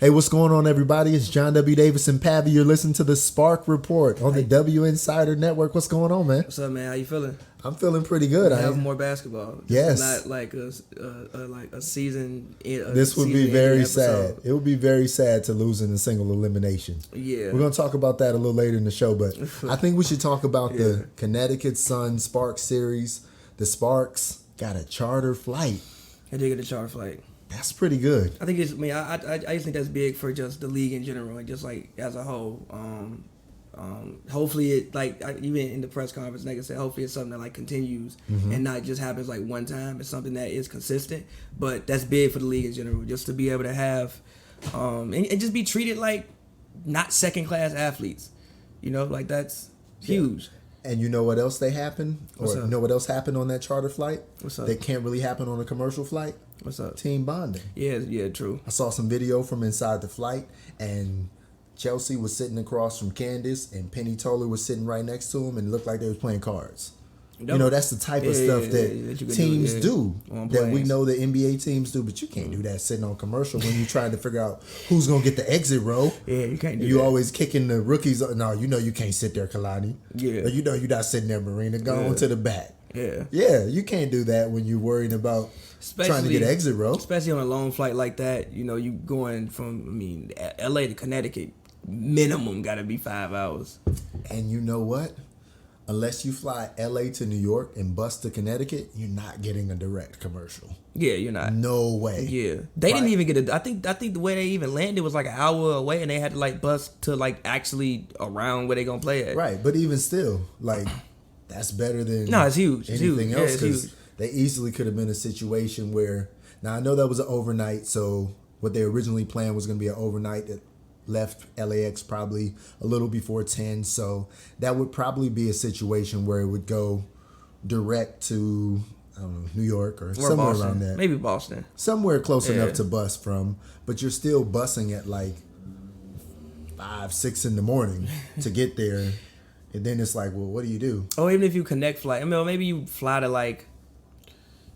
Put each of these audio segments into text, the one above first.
Hey, what's going on, everybody? It's John W. Davis and Pavy. You're listening to the Spark Report on the W-insidr network. What's going on, man? What's up, man? How you feeling? I'm feeling pretty good. I have more basketball. Yes. Not like a season. This would be very sad. It would be very sad to lose in a single elimination. Yeah. We're going to talk about that a little later in the show, but I think we should talk about the Connecticut Sun Sparks series. The Sparks got a charter flight. I did get a charter flight. That's pretty good. I think it's. I mean, I just think that's big for just the league in general and just like as a whole. Hopefully it even in the press conference, like I said, hopefully it's something that like continues and not just happens like one time. It's something that is consistent. But that's big for the league in general, just to be able to have and just be treated like not second class athletes. You know, like that's huge. And you know what else happened? Or you know what else happened on that charter flight? What's up? That can't really happen on a commercial flight? What's up? Team bonding. Yeah, true. I saw some video from inside the flight, and Chelsea was sitting across from Candace, and Penny Toller was sitting right next to him, and it looked like they was playing cards. You know, that's the type of stuff that teams do that we know the NBA teams do, but you can't do that sitting on commercial when you're trying to figure out who's going to get the exit row. Yeah, you can't do that. You always kicking the rookies. No, you know you can't sit there, Kalani. Yeah. Or you know you're not sitting there, Marina. Go on to the back. Yeah. Yeah, you can't do that when you're worried about trying to get an exit row. Especially on a long flight like that, you know, you going from, LA to Connecticut, minimum got to be 5 hours. And you know what? Unless you fly LA to New York and bus to Connecticut, you're not getting a direct commercial. Yeah, you're not. No way. Yeah. They didn't even get I think the way they even landed was like an hour away, and they had to like bus to like actually around where they going to play at. Right, but even still, like that's better than it's huge. anything else, because they easily could have been a situation where, now I know that was an overnight, so what they originally planned was going to be an overnight that left LAX probably a little before 10, so that would probably be a situation where it would go direct to, I don't know, New York or somewhere Boston. around there. Maybe Boston. Somewhere close enough to bus from, but you're still busing at like 5, 6 in the morning to get there. And then it's like, well, what do you do? Oh, even if you connect flight. I mean, maybe you fly to like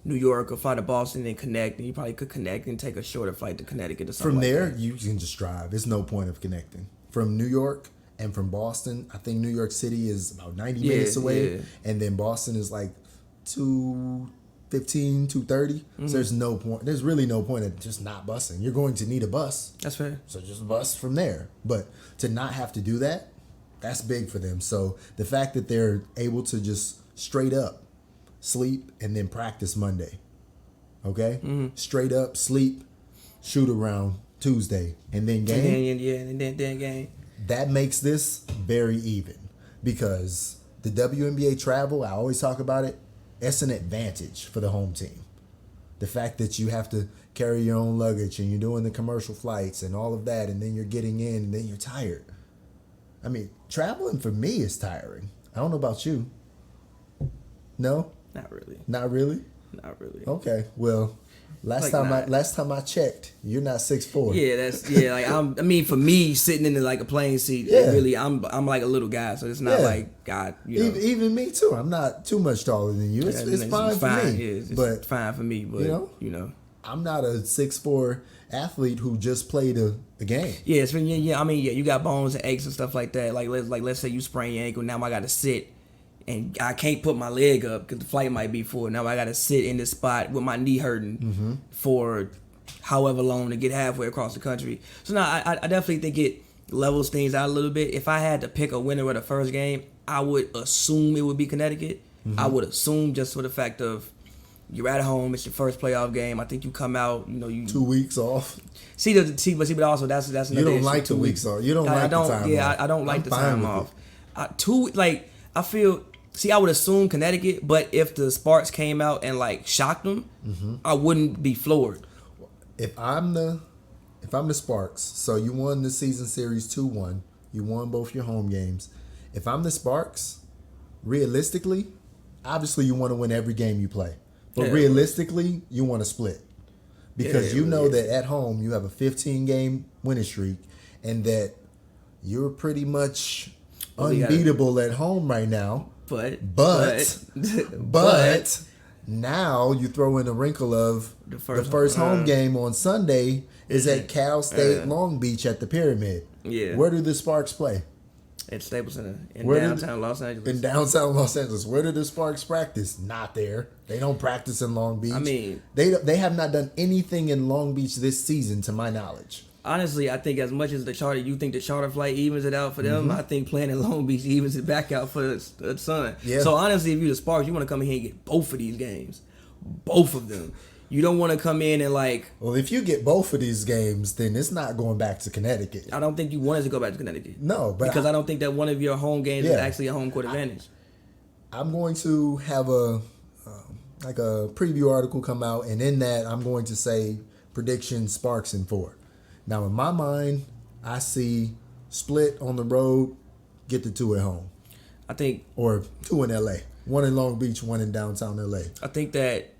New York or fly to Boston and connect, and you probably could connect and take a shorter flight to Connecticut or something. From there, that. You can just drive. There's no point of connecting. From New York and from Boston, I think New York City is about 90 minutes away, and then Boston is like 2:15, 2:30. So there's no point. There's really no point in just not busing. You're going to need a bus. That's fair. So just bus from there. But to not have to do that, that's big for them. So the fact that they're able to just straight up sleep and then practice Monday, okay? Straight up sleep, shoot around Tuesday, and then game. And then game. That makes this very even because the WNBA travel, I always talk about it, it's an advantage for the home team. The fact that you have to carry your own luggage and you're doing the commercial flights and all of that, and then you're getting in and then you're tired. I mean, traveling for me is tiring. I don't know about you. No? Not really. Not really? Not really. Okay. Well, last time I checked, you're not 6'4". Yeah, for me sitting in like a plane seat, I'm like a little guy, so it's not like God. Even me too. I'm not too much taller than you. It's fine for me. It's fine for me, but you know, I'm not a 6'4" athlete who just played a game. Yeah, you got bones and aches and stuff like that. Let's say you sprain your ankle, now I got to sit. And I can't put my leg up because the flight might be full. Now I got to sit in this spot with my knee hurting for however long to get halfway across the country. So now I definitely think it levels things out a little bit. If I had to pick a winner of the first game, I would assume it would be Connecticut. I would assume just for the fact of you're at home, it's your first playoff game. I think you come out, you 2 weeks off. But also that's another issue. You don't like 2 weeks off. You don't like the time off. I don't like the time off. I feel. See, I would assume Connecticut, but if the Sparks came out and like shocked them, I wouldn't be floored. If I'm the Sparks, so you won the season series 2-1, you won both your home games. If I'm the Sparks, realistically, obviously you want to win every game you play, but realistically, you want to split because you know that at home you have a 15-game winning streak, and that you're pretty much unbeatable at home right now. But now you throw in a wrinkle of the first home game on Sunday, is at Cal State Long Beach at the Pyramid. Yeah. Where do the Sparks play? At Staples Center in Where downtown Los Angeles. In downtown Los Angeles. Where do the Sparks practice? Not there. They don't practice in Long Beach. I mean, they have not done anything in Long Beach this season, to my knowledge. Honestly, I think as much as you think the charter flight evens it out for them, I think playing in Long Beach evens it back out for the Sun. Yeah. So honestly, if you're the Sparks, you want to come in here and get both of these games. Both of them. You don't want to come in and Well, if you get both of these games, then it's not going back to Connecticut. I don't think you want us to go back to Connecticut. No, but because I don't think that one of your home games is actually a home court advantage. I'm going to have a preview article come out, and in that I'm going to say prediction Sparks in 4. Now, in my mind, I see split on the road, get the 2 at home. I think, or 2 in LA, 1 in Long Beach, 1 in downtown LA. I think that.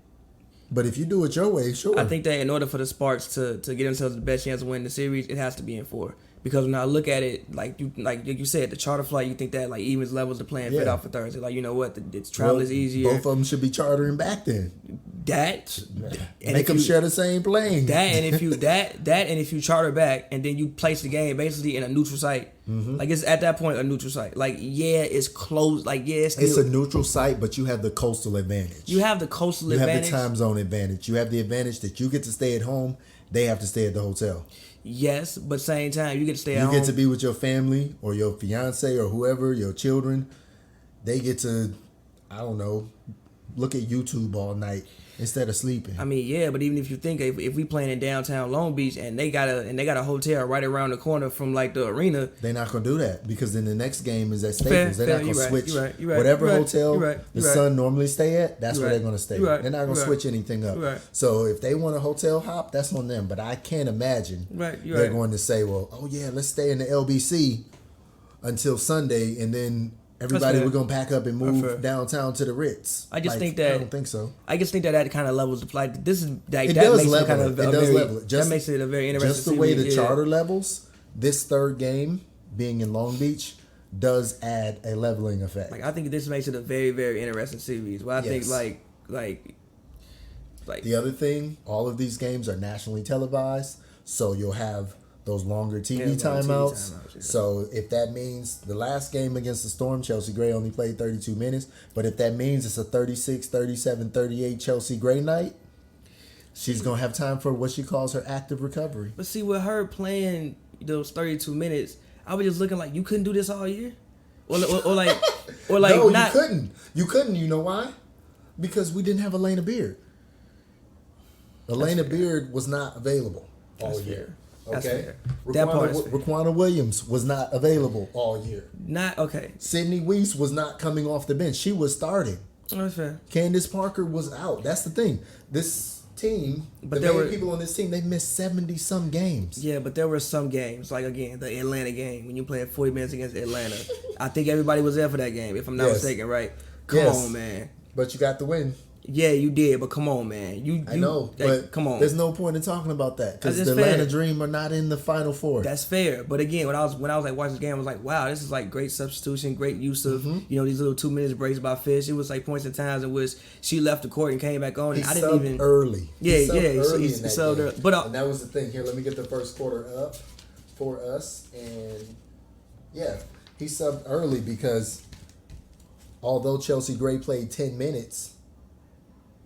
But if you do it your way, sure. I think that in order for the Sparks to get themselves the best chance of winning the series, it has to be in 4. Because when I look at it, like you said, the charter flight, you think that evens levels the playing fit out for Thursday. You know what? It's travel is easier. Both of them should be chartering back then. Make them share the same plane. And if you charter back and then you place the game basically in a neutral site, it's at that point a neutral site. It's close. It's a neutral site, but you have the coastal advantage. You have the coastal advantage. You have the time zone advantage. You have the advantage that you get to stay at home. They have to stay at the hotel. Yes, but same time you get to stay at home. You get to be with your family or your fiance or whoever, your children. They get to, I don't know, look at YouTube all night instead of sleeping. I mean, yeah, but even if you think if we playing in downtown Long Beach and they got a hotel right around the corner from the arena, they're not gonna do that because then the next game is at Staples. They're not gonna switch you're right, whatever hotel the Sun normally stay at. That's where they're gonna stay. They're not gonna switch anything up. So if they want a hotel hop, that's on them. But I can't imagine they're going to say, well, oh yeah, let's stay in the LBC until Sunday and then. Everybody, we're gonna pack up and move downtown to the Ritz. I just think that I don't think so. I just think that kind of levels the flight. This is it does level it. It does level it. That makes it a very interesting. Just the way the charter levels, this third game being in Long Beach does add a leveling effect. I think this makes it a very very interesting series. Well, I think the other thing, all of these games are nationally televised, so you'll have those longer TV timeouts. So if that means the last game against the Storm, Chelsea Gray only played 32 minutes. But if that means it's a 36, 37, 38 Chelsea Gray night, she's going to have time for what she calls her active recovery. But see, with her playing those 32 minutes, I was just looking you couldn't do this all year? Or no, you couldn't. You couldn't. You know why? Because we didn't have Elena Beard. Elena Beard was not available all year. Okay. Raquana Williams was not available all year. Sydney Weiss was not coming off the bench. She was starting. That's fair. Candace Parker was out. That's the thing. This team, the main people on this team, they missed 70-some games. Yeah, but there were some games, again, the Atlanta game, when you played 40 minutes against Atlanta. I think everybody was there for that game, if I'm not mistaken, right? Come on, man. But you got the win. Yeah, you did, but come on, man. I know, but come on. There's no point in talking about that because the Atlanta Dream are not in the Final Four. That's fair, but again, when I was watching the game, I was like, wow, this is great substitution, great use of these little 2 minutes breaks by Fish. It was points and times in which she left the court and came back on. He I didn't even early. Yeah, he subbed early. But and that was the thing. Here, let me get the first quarter up for us, and he subbed early because although Chelsea Gray played 10 minutes.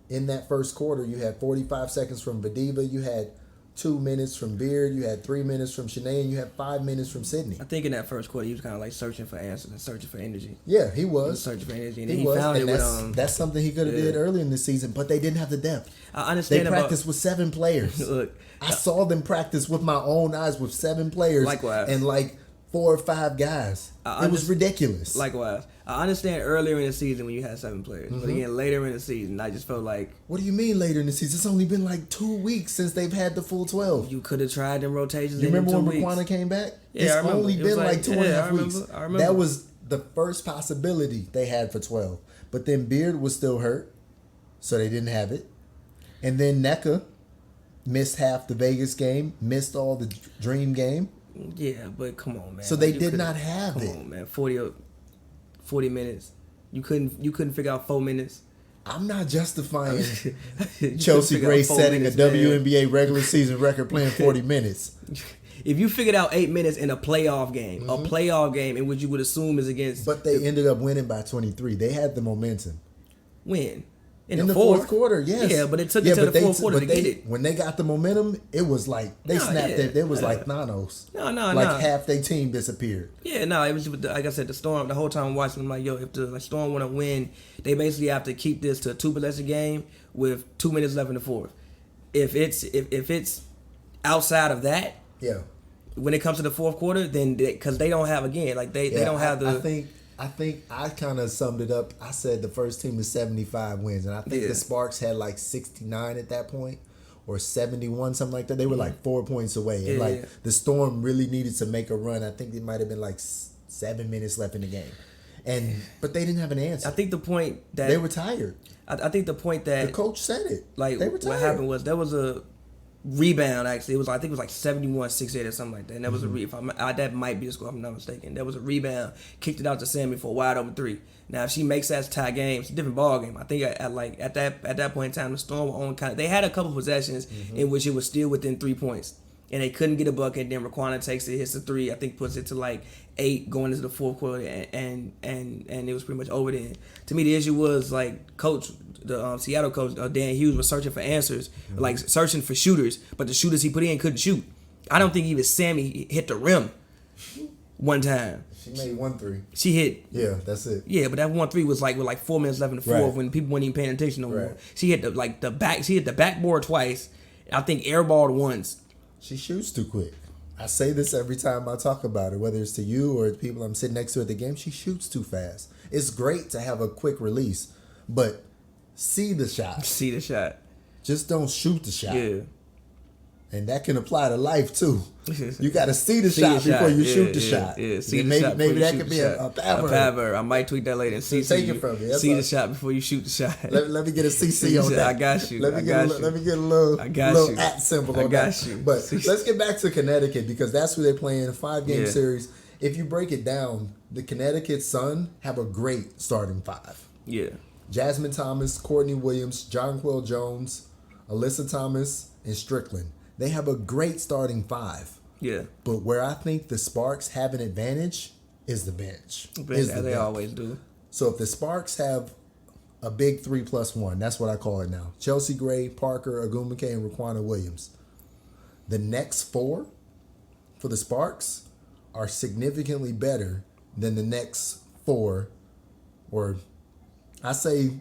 In that first quarter, you had 45 seconds from Vadiva, you had 2 minutes from Beard, you had 3 minutes from Shanae, and you had 5 minutes from Sydney. I think in that first quarter, he was kind of searching for answers and searching for energy. Yeah, he was. Searching for energy, and he found it with that's something he could have did early in the season, but they didn't have the depth. I understand. They practiced with 7 players. Look, I saw them practice with my own eyes with 7 players. Likewise. And 4 or 5 guys. It was ridiculous. Likewise. I understand earlier in the season when you had 7 players. But again, later in the season, I just felt like... What do you mean later in the season? It's only been 2 weeks since they've had the full 12. You could have tried them rotations. You remember when Raquana came back? Yeah, it's I remember. Only been 2.5 weeks. I remember. That was the first possibility they had for 12. But then Beard was still hurt, so they didn't have it. And then NECA missed half the Vegas game, missed all the Dream game. Yeah, but come on, man. So they did not have it. Come on, man. 40 minutes. You couldn't figure out 4 minutes. I'm not justifying You Chelsea figure Gray out 4 setting minutes, a man. WNBA regular season record playing 40 minutes. If you figured out 8 minutes in a playoff game, in which you would assume is against, But they ended up winning by 23. They had the momentum. when? In the fourth quarter, yes. Yeah, but it took until the fourth quarter to get it. When they got the momentum, it was like they snapped it. It was like Thanos. No. Like half their team disappeared. Yeah, no, it was like I said, the Storm. The whole time I'm watching, I'm like, yo, if the Storm want to win, they basically have to keep this to a 2-possession game with 2 minutes left in the fourth. If it's outside of that, Yeah. when it comes to the fourth quarter, then because they don't have they don't have the. I think I kind of summed it up. I said the first team is 75 wins, and I think the Sparks had like 69 at that point, or 71, something like that. They were like 4 points away, and the Storm really needed to make a run. I think it might have been like 7 minutes left in the game, but they didn't have an answer. I think the point that they were tired. I think the point that The coach said it. Like they were tired. what happened was there was a rebound. Actually, I think it was like 71-68 or something like that. And that was a that might be the score if I'm not mistaken. There was a rebound, kicked it out to Sammy for a wide open three. Now if she makes that tie game, it's a different ball game. I think at that point in time, the Storm were on they had a couple possessions in which it was still within 3 points. And they couldn't get a bucket. Then Raquana takes it, hits the three. I think puts it to like 8 going into the fourth quarter, and it was pretty much over then. To me, the issue was like the Seattle coach Dan Hughes was searching for answers, like searching for shooters, but the shooters he put in couldn't shoot. I don't think even Sammy hit the rim one time. She made 1 3. She hit. Yeah, that's it. Yeah, but that 1-3 was like with like 4 minutes left in the fourth when people weren't even paying attention no more. She hit She hit the backboard twice. I think airballed once. She shoots too quick. I say this every time I talk about her, whether it's to you or people I'm sitting next to at the game. She shoots too fast. It's great to have a quick release, but see the shot. See the shot. Just don't shoot the shot. Yeah. And that can apply to life too. You got to see the shot before you shoot the shot. Yeah, see the maybe, shot. Maybe that could be a paver. I might tweet that later. Take it from me. See the shot before you shoot the shot. Let me get a CC on that. I got you. Let me get a little @ symbol on that. I got you. But let's get back to Connecticut because that's who they're playing. A 5-game series. If you break it down, the Connecticut Sun have a great starting 5. Yeah. Jasmine Thomas, Courtney Williams, Jonquel Jones, Alyssa Thomas, and Strickland. They have a great starting 5. Yeah. But where I think the Sparks have an advantage is the bench. They always do. So if the Sparks have a big 3+1, that's what I call it now. Chelsea Gray, Parker, Agumake, and Raquana Williams. The next 4 for the Sparks are significantly better than the next 4, or I say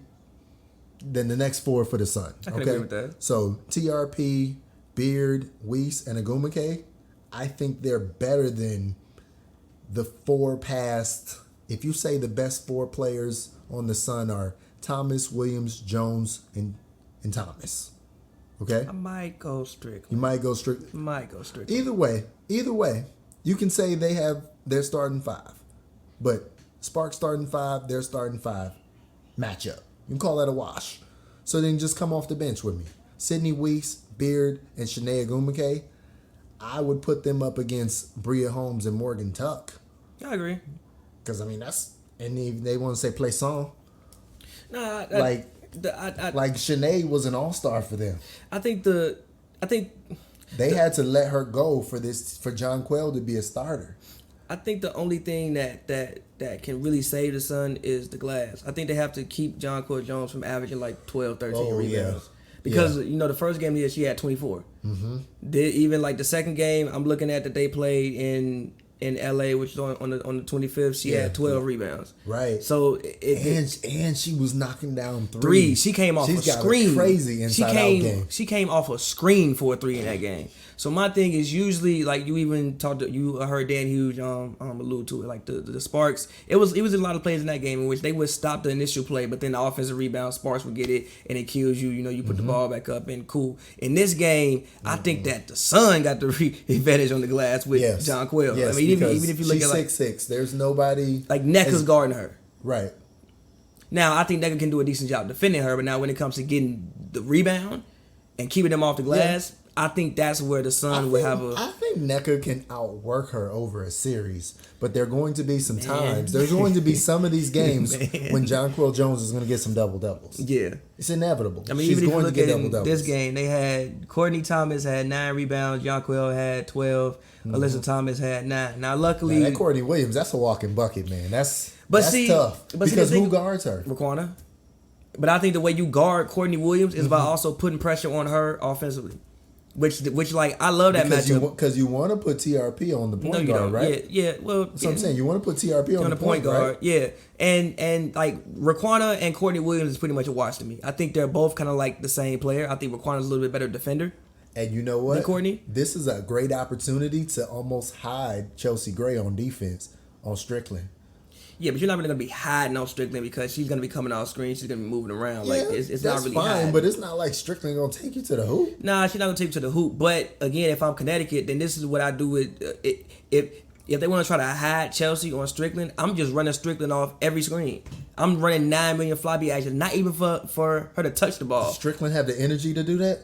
than the next 4 for the Sun. I can agree with that. So TRP, Beard, Weiss, and Agumake, I think they're better than the 4 past. If you say the best 4 players on the Sun are Thomas, Williams, Jones, and Thomas. Okay? I might go Strickland. You might go Strickland. Either way, you can say they have their starting 5. But Sparks starting 5, their starting 5 matchup. You can call that a wash. So then just come off the bench with me. Sydney Weiss, Beard, and Shanae Agumake, I would put them up against Bria Holmes and Morgan Tuck. I agree. Because, I mean, that's... And they want to say play song. Nah, like Shanae was an all-star for them. I think they had to let her go for Jonquel to be a starter. I think the only thing that can really save the Sun is the glass. I think they have to keep Jonquel Jones from averaging like 12, 13 rebounds. Yeah. Because, the first game she had 24. Mm-hmm. Even like the second game I'm looking at that they played in LA, which is on the 25th, she had 12 rebounds. Right. So and she was knocking down threes. She came off a screen. A crazy inside out game. She came off a screen for a 3 in that game. So my thing is usually like you even heard Dan Hughes allude to it, like the Sparks. It was a lot of plays in that game in which they would stop the initial play, but then the offensive rebound, Sparks would get it and it kills you. You put the ball back up and cool. In this game, I think that the Sun got the advantage on the glass with Jonquel. Yes, I mean, even if you look she's at like 6'6", there's nobody like Necka's guarding her. Right. Now I think Necka can do a decent job defending her, but now when it comes to getting the rebound and keeping them off the glass, I think that's where the Sun would have a. I think NECA can outwork her over a series, but there are going to be some times. There's going to be some of these games when Jonquel Jones is going to get some double doubles. Yeah, it's inevitable. I mean, She's even if you going look to get at double doubles. this game, they had Courtney Thomas had 9 rebounds, Jonquel had 12, Alyssa Thomas had 9. Now, luckily, that Courtney Williams, that's a walking bucket, man. That's tough. But because who guards her? Raquana. But I think the way you guard Courtney Williams is by also putting pressure on her offensively. Which like I love that matchup because you want to put TRP on the point guard, right? Yeah. Well, that's what I'm saying. You want to put TRP on the point guard, right? Yeah. And like Raquana and Courtney Williams is pretty much a wash to me. I think they're both kind of like the same player. I think Raquana's a little bit better defender. And you know what? Than Courtney. This is a great opportunity to almost hide Chelsea Gray on defense on Strickland. Yeah, but you're not really gonna be hiding on Strickland because she's gonna be coming off screen. She's gonna be moving around. Yeah, like it's not really fine, hiding. but it's not like Strickland gonna take you to the hoop. Nah, she's not gonna take you to the hoop. But again, if I'm Connecticut, then this is what I do with if they want to try to hide Chelsea on Strickland, I'm just running Strickland off every screen. I'm running 9 million floppy actions, not even for her to touch the ball. Does Strickland have the energy to do that?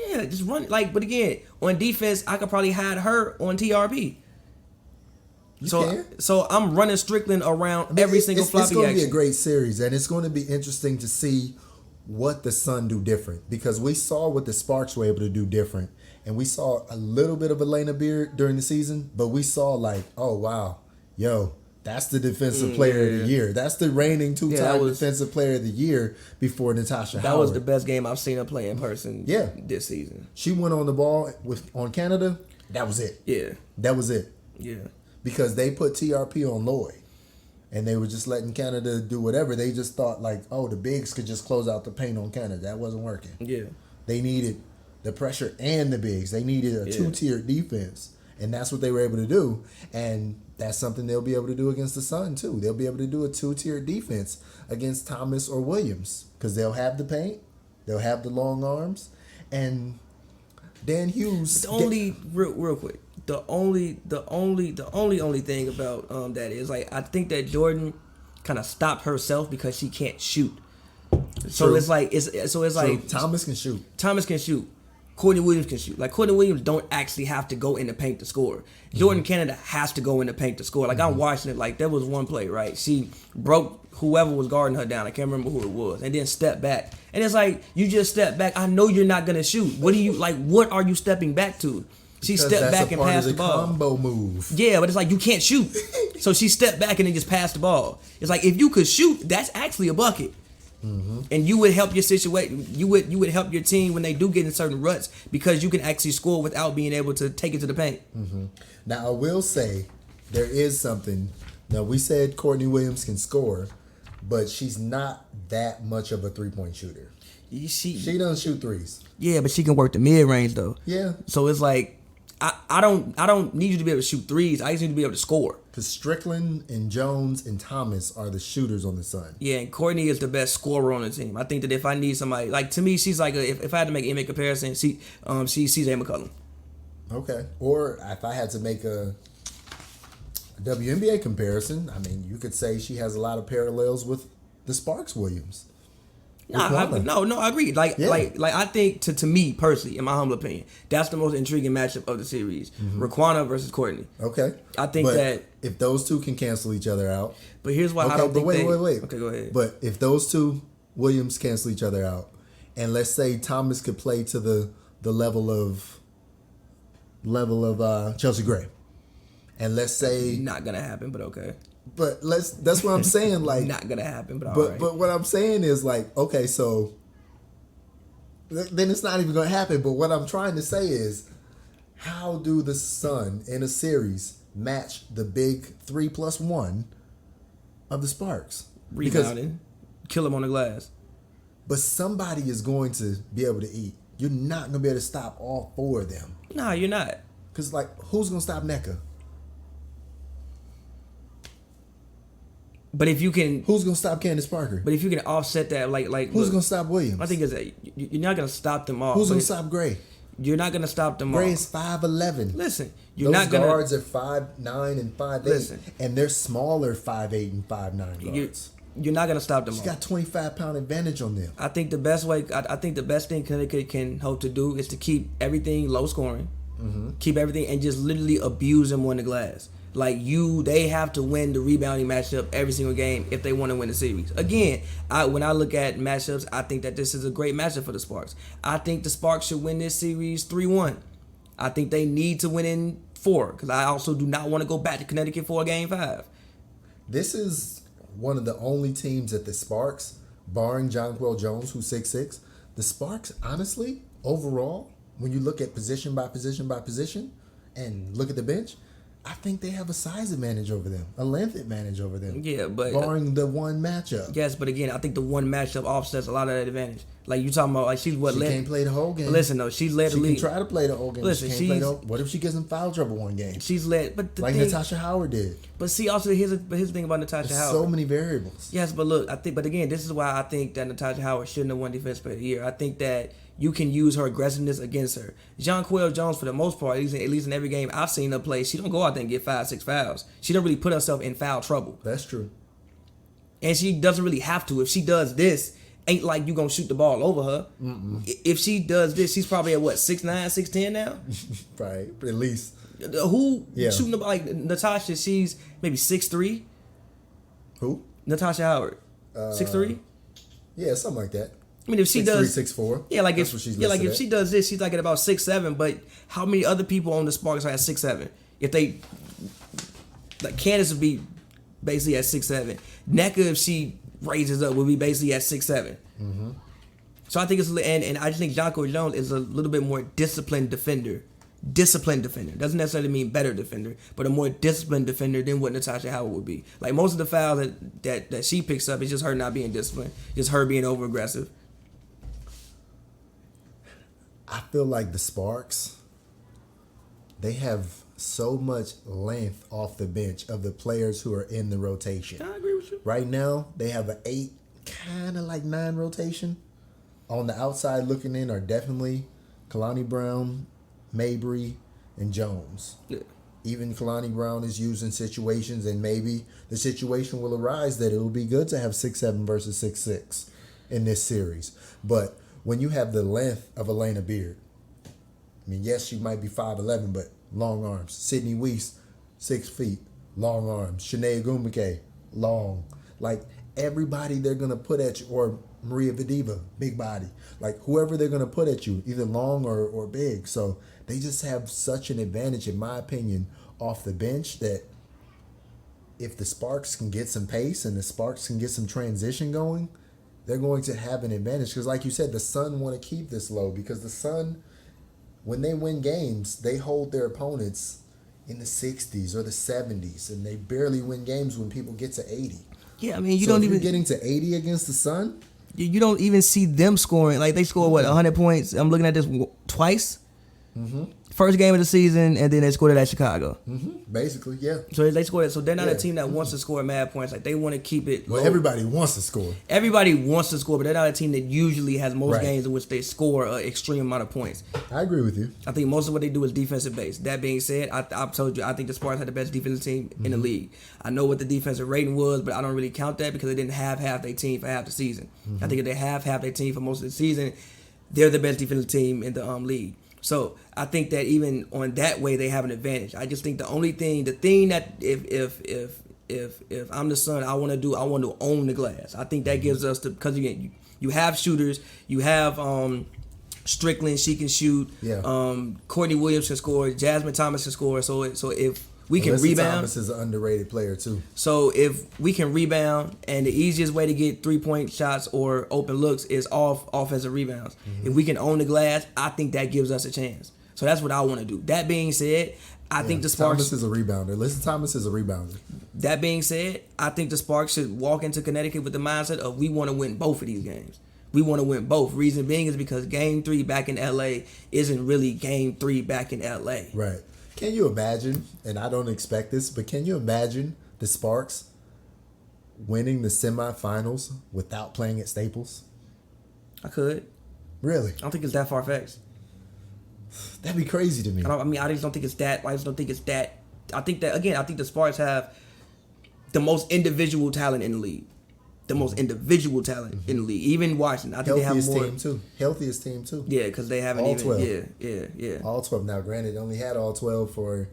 Yeah, just run it. But again, on defense, I could probably hide her on TRP. So I'm running Strickland around every single floppy action. It's going to be a great series, and it's going to be interesting to see what the Sun do different, because we saw what the Sparks were able to do different, and we saw a little bit of Elena Beard during the season, but we saw like, oh wow, that's the defensive player of the year. That's the reigning two-time defensive player of the year before Natasha Howard. That was the best game I've seen her play in person this season. She went on the ball on Canada. That was it. Yeah. That was it. Yeah. Because they put TRP on Lloyd, and they were just letting Canada do whatever. They just thought like, oh, the bigs could just close out the paint on Canada. That wasn't working. Yeah. They needed the pressure and the bigs. They needed a two-tiered defense, and that's what they were able to do. And that's something they'll be able to do against the Sun too. They'll be able to do a two-tiered defense against Thomas or Williams because they'll have the paint, they'll have the long arms, and Dan Hughes. Real quick. The only thing about that is like I think that Jordan kind of stopped herself because she can't shoot. So it's like Thomas can shoot. Thomas can shoot. Courtney Williams can shoot. Like Courtney Williams don't actually have to go in the paint to score. Jordan Canada has to go in the paint to score. Like I'm watching it. Like there was one play, right? She broke whoever was guarding her down. I can't remember who it was, and then stepped back. And it's like you just step back. I know you're not gonna shoot. What are you stepping back to? She stepped back and passed the ball. Combo move. Yeah, but it's like you can't shoot. So she stepped back and then just passed the ball. It's like if you could shoot, that's actually a bucket. And you would help your situation. You would help your team when they do get in certain ruts because you can actually score without being able to take it to the paint. Now I will say there is something. Now we said Courtney Williams can score, but she's not that much of a 3-point shooter. She doesn't shoot threes. Yeah, but she can work the mid range though. Yeah. So it's like I don't need you to be able to shoot threes. I just need to be able to score. Because Strickland and Jones and Thomas are the shooters on the Sun. Yeah, and Courtney is the best scorer on the team. I think that if I need somebody, like to me, she's like if I had to make an NBA comparison, she's CJ McCollum. Okay. Or if I had to make a WNBA comparison, I mean, you could say she has a lot of parallels with the Sparks Williams. No, I agree. Like I think to me personally, in my humble opinion, that's the most intriguing matchup of the series. Raquana versus Courtney. Okay. I think that if those two can cancel each other out. But here's why I don't think wait. Okay, go ahead. But if those two Williams cancel each other out, and let's say Thomas could play to the level of Chelsea Gray, and let's say not gonna happen, but okay. But that's what I'm saying. Like not gonna happen, but all right. But what I'm saying is like, okay, so then it's not even gonna happen. But what I'm trying to say is, how do the Sun in a series match the big 3+1 of the Sparks? Rebounding, kill them on the glass. But somebody is going to be able to eat. You're not gonna be able to stop all 4 of them. Nah, you're not. Cause like, who's gonna stop NECA? But if you can, who's gonna stop Candace Parker? But if you can offset that, like who's gonna stop Williams? I think is that you're not gonna stop them all. Who's gonna stop Gray? You're not gonna stop them all. Gray is 5'11". Listen, those not gonna. Guards are 5'9" and 5'8", and they're smaller 5'8" and 5'9" guards. you're not gonna stop them. She's got 25-pound advantage on them. I think the best way, I think the best thing Connecticut can hope to do is to keep everything low scoring, keep everything, and just literally abuse them on the glass. Like they have to win the rebounding matchup every single game if they want to win the series. Again, when I look at matchups, I think that this is a great matchup for the Sparks. I think the Sparks should win this series 3-1. I think they need to win in 4 because I also do not want to go back to Connecticut for a game 5. This is one of the only teams that the Sparks, barring Jonquel Jones, who's 6'6", the Sparks, honestly, overall, when you look at position by position by position and look at the bench, I think they have a size advantage over them, a length advantage over them. Yeah, but barring the one matchup. Yes, but again, I think the one matchup offsets a lot of that advantage. Like you talking about, like she can't play the whole game. Listen though, she led the league. She can try to play the whole game. Listen, what if she gets in foul trouble one game? She's led, but like Natasha Howard did. But see, also here's the thing about Natasha Howard. So many variables. Yes, but look, but again, this is why I think that Natasha Howard shouldn't have won Defense Player of the Year. I think that you can use her aggressiveness against her. Jonquel Jones, for the most part, at least in every game I've seen her play, she don't go out there and get 5-6 fouls. She don't really put herself in foul trouble. That's true. And she doesn't really have to. If she does this, ain't like you gonna shoot the ball over her. If she does this, she's probably at what, 6'9", 6'10" now? Right, at least. Who shooting the ball? Like Natasha, she's maybe 6'3". Who? Natasha Howard. 6'3"? Yeah, something like that. I mean, if she 6'3", does 6'4". Yeah, like that's if she does this, she's like at about 6'7". But how many other people on the Sparks are at 6'7"? If they, like Candace would be basically at 6'7". NECA, if she raises up, will be basically at 6'7". So I think it's and I just think Jonquel Jones is a little bit more disciplined defender. Doesn't necessarily mean better defender, but a more disciplined defender than what Natasha Howard would be. Like most of the fouls that she picks up is just her not being disciplined, just her being over aggressive. I feel like the Sparks, they have so much length off the bench of the players who are in the rotation. I agree with you. Right now, they have an 8, kind of like 9 rotation. On the outside looking in are definitely Kalani Brown, Mabry, and Jones. Yeah. Even Kalani Brown is used in situations, and maybe the situation will arise that it will be good to have 6'7" versus 6'6" in this series. But when you have the length of Elena Beard, I mean, yes, she might be 5'11", but long arms. Sydney Weiss, 6 feet, long arms. Shanae Gumike, long. Like, everybody they're going to put at you, or Maria Vadiva, big body. Like, whoever they're going to put at you, either long or big. So they just have such an advantage, in my opinion, off the bench that if the Sparks can get some pace and the Sparks can get some transition going, they're going to have an advantage. Because like you said, the Sun want to keep this low because the Sun, when they win games, they hold their opponents in the 60s or the 70s, and they barely win games when people get to 80. Yeah, I mean, so if you're getting to 80 against the Sun, you don't even see them scoring. Like, they score, 100 points? I'm looking at this twice. First game of the season, and then they scored it at Chicago. Basically, yeah. So they scored it. So they're not a team that wants to score mad points. Like, they want to keep it low. Well, everybody wants to score. Everybody wants to score, but they're not a team that usually has most games in which they score an extreme amount of points. I agree with you. I think most of what they do is defensive based. That being said, I've told you, I think the Spartans had the best defensive team in the league. I know what the defensive rating was, but I don't really count that because they didn't have half their team for half the season. I think if they have half their team for most of the season, they're the best defensive team in the league. So I think that even on that way they have an advantage. I just think the thing that if I'm the Sun, I want to own the glass. I think that gives us because you have shooters, you have Strickland, she can shoot. Yeah. Courtney Williams can score. Jasmine Thomas can score. So if we can rebound. Thomas is an underrated player too. So if we can rebound, and the easiest way to get 3-point shots or open looks is off offensive rebounds. If we can own the glass, I think that gives us a chance. So that's what I want to do. That being said, I think the Sparks. Thomas is a rebounder. Listen, Thomas is a rebounder. That being said, I think the Sparks should walk into Connecticut with the mindset of we want to win both of these games. We want to win both. Reason being is because Game 3 back in LA isn't really Game 3 back in LA. Right. Can you imagine, and I don't expect this, but can you imagine the Sparks winning the semifinals without playing at Staples? I could. Really? I don't think it's that far-fetched. That'd be crazy to me. I just don't think it's that. I think that, again, I think the Sparks have the most individual talent in the league. the most individual talent in the league. Even Washington, I think Healthiest they have more. team too. Healthiest team too. Yeah, because they haven't All even. 12. Yeah. All 12. Now, granted, they only had all 12 for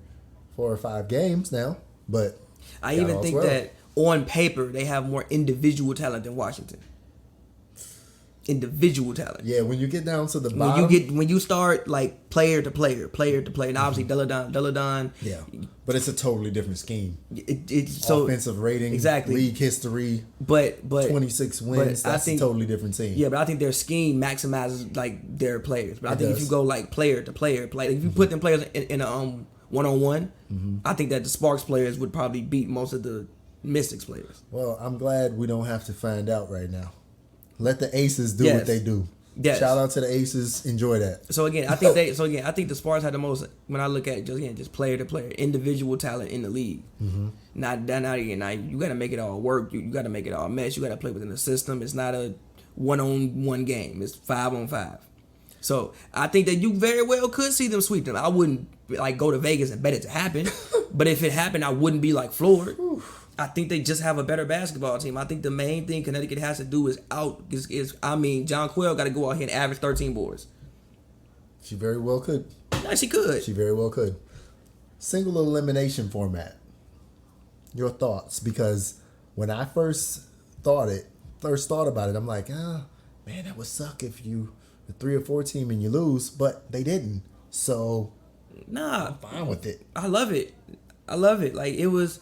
4 or 5 games now, but I got even all think 12. that on paper they have more individual talent than Washington. Individual talent. Yeah, when you get down to the bottom, When you start like player to player, and obviously Deladon. yeah, but it's a totally different scheme. It's so Offensive rating, exactly. league history, but 26 wins. but I That's think- a totally different team. Yeah, but I think their scheme maximizes like their players. But I It think if does. you go like player to player, if you put them players in a one-on-one, I think that the Sparks players would probably beat most of the Mystics players. Well, I'm glad we don't have to find out right now. Let the Aces do Yes. what they do. Yes. Shout out to the Aces. Enjoy that. So again, I think the Sparks had the most. When I look at just player to player, individual talent in the league. Not again. Now you got to make it all work. You got to make it all mesh. You got to play within the system. It's not a 1-on-1 game. It's 5-on-5. So I think that you very well could see them sweep them. I wouldn't like go to Vegas and bet it to happen, but if it happened, I wouldn't be like floored. I think they just have a better basketball team. I think the main thing Connecticut has to do is John Quill got to go out here and average 13 boards. She very well could. Yeah, she could. She very well could. Single elimination format. Your thoughts? Because when I first thought about it, I'm like, man, that would suck if you the 3 or 4 team and you lose, but they didn't. So Nah, I'm fine with it. I love it. Like it was.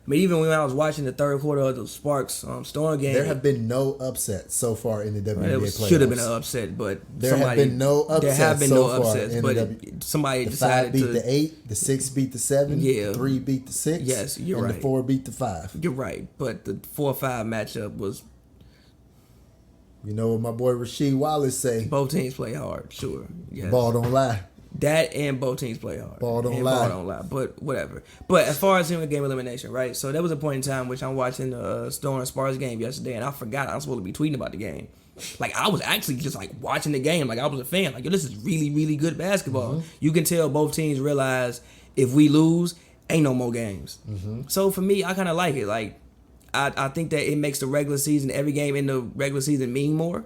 I mean, even when I was watching the third quarter of the Sparks Storm game, There have been no upsets so far in the WNBA playoffs. should have been an upset, but There have been no upsets so far in but the somebody The decided 5 beat to. the 8, the 6 beat the 7, Yeah. the 3 beat the 6, Yes, you're and right. the 4 beat the 5. You're right, but the 4-5 matchup was You know what my boy Rasheed Wallace say? both teams play hard. Sure, yes. Ball don't lie. That and both teams play hard. Ball don't And lie. Ball don't lie. But whatever. But as far as game elimination, right? So there was a point in time which I'm watching the Storm Sparks game yesterday, and I forgot I was supposed to be tweeting about the game. Like I was actually just like watching the game, like I was a fan. Like yo, this is really, really good basketball. You can tell both teams realize if we lose, ain't no more games. So for me, I kind of like it. Like I think that it makes the regular season, every game in the regular season mean more.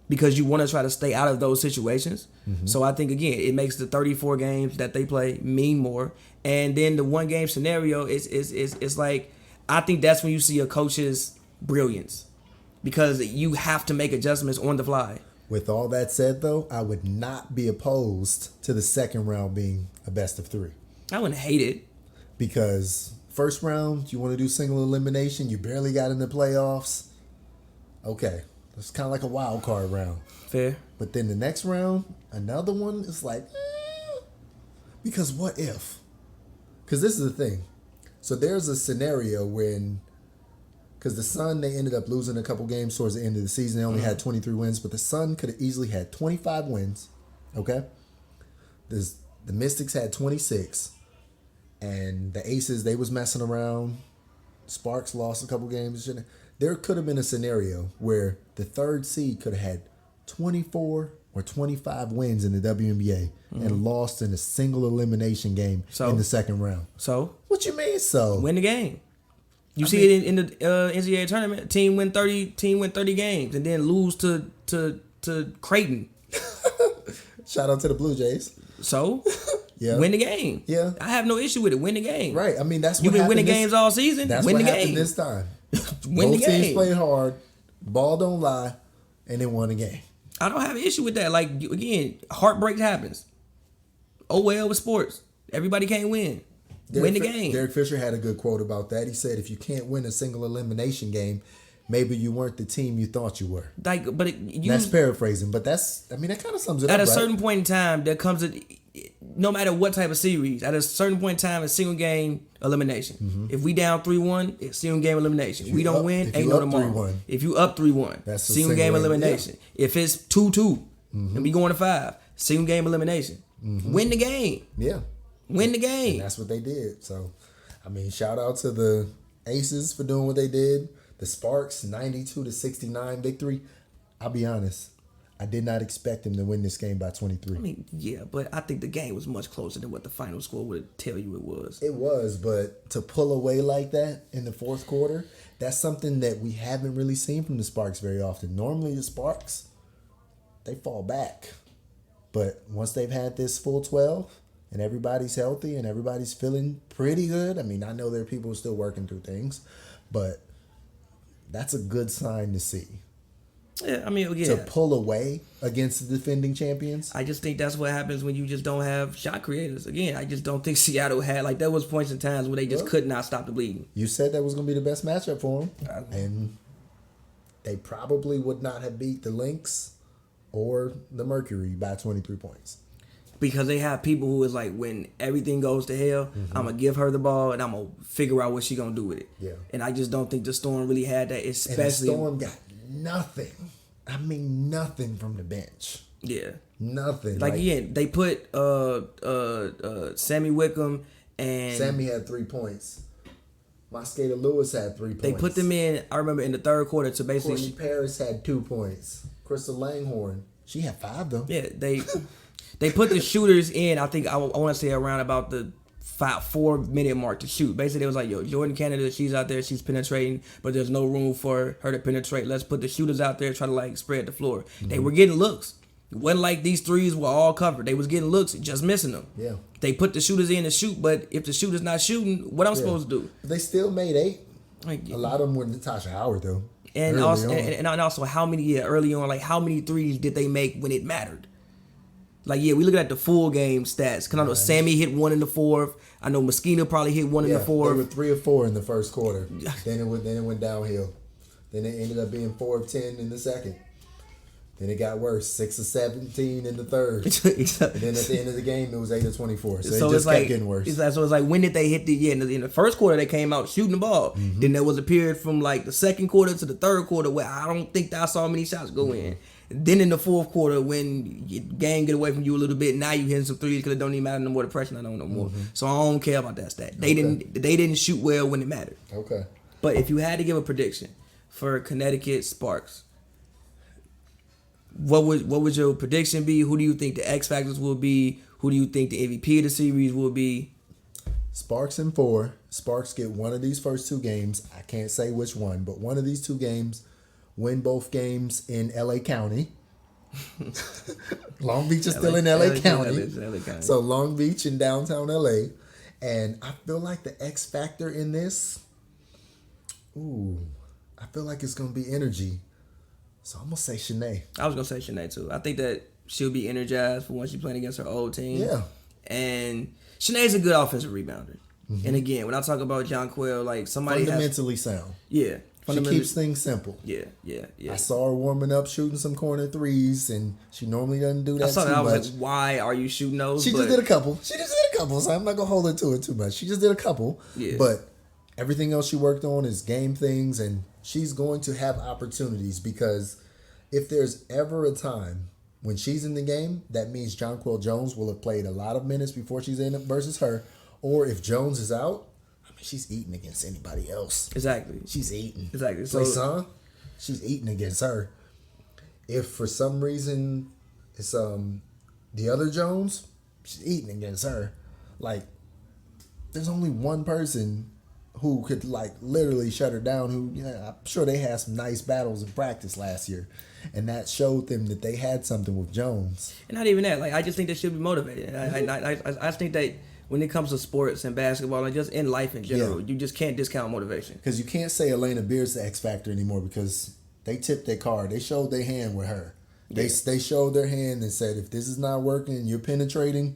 Because you want to try to stay out of those situations. So I think, again, it makes the 34 games that they play mean more. And then the one game scenario is like, I think that's when you see a coach's brilliance. Because you have to make adjustments on the fly. With all that said, though, I would not be opposed to the second round being a best of 3. I wouldn't hate it. Because first round, you want to do single elimination, you barely got in the playoffs. Okay, it's kind of like a wild card round. Fair. But then the next round, another one is like, because what if? Because this is the thing. So there's a scenario when, because the Sun, they ended up losing a couple games towards the end of the season. They only had 23 wins, but the Sun could have easily had 25 wins. Okay? The Mystics had 26. And the Aces, they was messing around. Sparks lost a couple games. There could have been a scenario where the third seed could have had 24 or 25 wins in the WNBA and lost in a single elimination game in the second round. So? What you mean so? Win the game. You see it in the NCAA tournament. Team win 30 games and then lose to Creighton. Shout out to the Blue Jays. So? Yeah. Win the game. Yeah. I have no issue with it. Win the game. Right. I mean, that's what You've been happened winning this- games all season. That's Win what the happened game. this time. Win Both the teams game. played hard. Ball don't lie. And they won the game. I don't have an issue with that. Like, again, heartbreak happens. Oh, well, with sports. Everybody can't win. Win the game. Derek Fisher had a good quote about that. He said, if you can't win a single elimination game, maybe you weren't the team you thought you were. Like, but That's paraphrasing, but that kind of sums it up, at a right? certain point in time, there comes no matter what type of series, at a certain point in time, a single game elimination. If we down 3-1, it's single game elimination. We don't win, ain't no tomorrow. 3-1. If you up 3-1, That's a single game single game, elimination. If it's 2-2 and we going to 5, single game elimination. Win the game. Yeah. Win the And game. that's what they did. So, I mean, shout out to the Aces for doing what they did. The Sparks, 92-69 victory. I'll be honest. I did not expect them to win this game by 23. I mean, yeah, but I think the game was much closer than what the final score would tell you it was. It was, but to pull away like that in the fourth quarter, that's something that we haven't really seen from the Sparks very often. Normally the Sparks, they fall back. But once they've had this full 12 and everybody's healthy and everybody's feeling pretty good, I mean, I know there are people still working through things, but that's a good sign to see. Yeah, I mean, yeah. To pull away against the defending champions. I just think that's what happens when you just don't have shot creators. Again, I just don't think Seattle had, like, there was points in times where they just could not stop the bleeding. You said that was going to be the best matchup for them. And they probably would not have beat the Lynx or the Mercury by 23 points. Because they have people who is like, when everything goes to hell, I'm going to give her the ball and I'm going to figure out what she's going to do with it. Yeah. And I just don't think the Storm really had that, especially. And the Storm got nothing. I mean, nothing from the bench. Yeah. Nothing. Like again, they put Sammy Wickham and Sammy had 3 points. Mosqueda Lewis had 3 points. they put them in, I remember, in the third quarter to basically. Courtney Paris had 2 points. Crystal Langhorne, she had 5 though. Yeah, they put the shooters in, I think, I want to say around about the 4-minute mark to shoot. Basically, it was like, yo, Jordan Canada, she's out there, she's penetrating, but there's no room for her to penetrate. Let's put the shooters out there, try to like spread the floor. Mm-hmm. They were getting looks. It wasn't like these threes were all covered. They was getting looks, just missing them. Yeah. They put the shooters in to shoot, but if the shooter's not shooting, what I'm supposed to do? They still made 8. Like, a lot of them were Natasha Howard though. And also how many early on, like how many threes did they make when it mattered? Like, yeah, we look at the full game stats. Because I know Sammy hit 1 in the fourth. I know Mosqueda probably hit 1 in the fourth. They were 3 or 4 in the first quarter. Then it went downhill. Then it ended up being 4 of 10 in the second. Then it got worse. 6 of 17 in the third. And then at the end of the game, it was 8 of 24. So it just kept getting worse. So it's like, when did they hit in the first quarter, they came out shooting the ball. Mm-hmm. Then there was a period from like the second quarter to the third quarter where I don't think that I saw many shots go in. Then in the fourth quarter, when your game get away from you a little bit, now you hitting some threes because it don't even matter no more. The pressure not on no more. Mm-hmm. So I don't care about that stat. They didn't shoot well when it mattered. Okay. But if you had to give a prediction for Connecticut Sparks, what would your prediction be? Who do you think the X factors will be? Who do you think the MVP of the series will be? Sparks in 4. Sparks get one of these first 2 games. I can't say which one, but one of these 2 games. Win both games in LA County. Long Beach is still in LA County. So Long Beach in downtown LA. And I feel like the X factor in this, I feel like it's going to be energy. So I'm going to say Shanae. I was going to say Shanae too. I think that she'll be energized for when she's playing against her old team. Yeah. And Shanae's a good offensive rebounder. Mm-hmm. And again, when I talk about Jonquel, like somebody fundamentally sound. Yeah. She keeps things simple. Yeah. I saw her warming up, shooting some corner threes, and she normally doesn't do that I saw too that. I was much. like, why are you shooting those? She just did a couple. So I'm not going to hold her to it too much. She just did a couple. Yeah. But everything else she worked on is game things, and she's going to have opportunities because if there's ever a time when she's in the game, that means Jonquel Jones will have played a lot of minutes before she's in it versus her. Or if Jones is out, she's eating against anybody else. Exactly. She's eating. Exactly. So, she's eating against her. If for some reason it's the other Jones, she's eating against her. Like, there's only one person who could like literally shut her down. I'm sure they had some nice battles in practice last year, and that showed them that they had something with Jones. And not even that. Like, I just think they should be motivated. I think that. When it comes to sports and basketball and just in life in general, you just can't discount motivation. Because you can't say Elena Beard's the X factor anymore because they tipped their card. They showed their hand with her. They showed their hand and said, if this is not working, you're penetrating.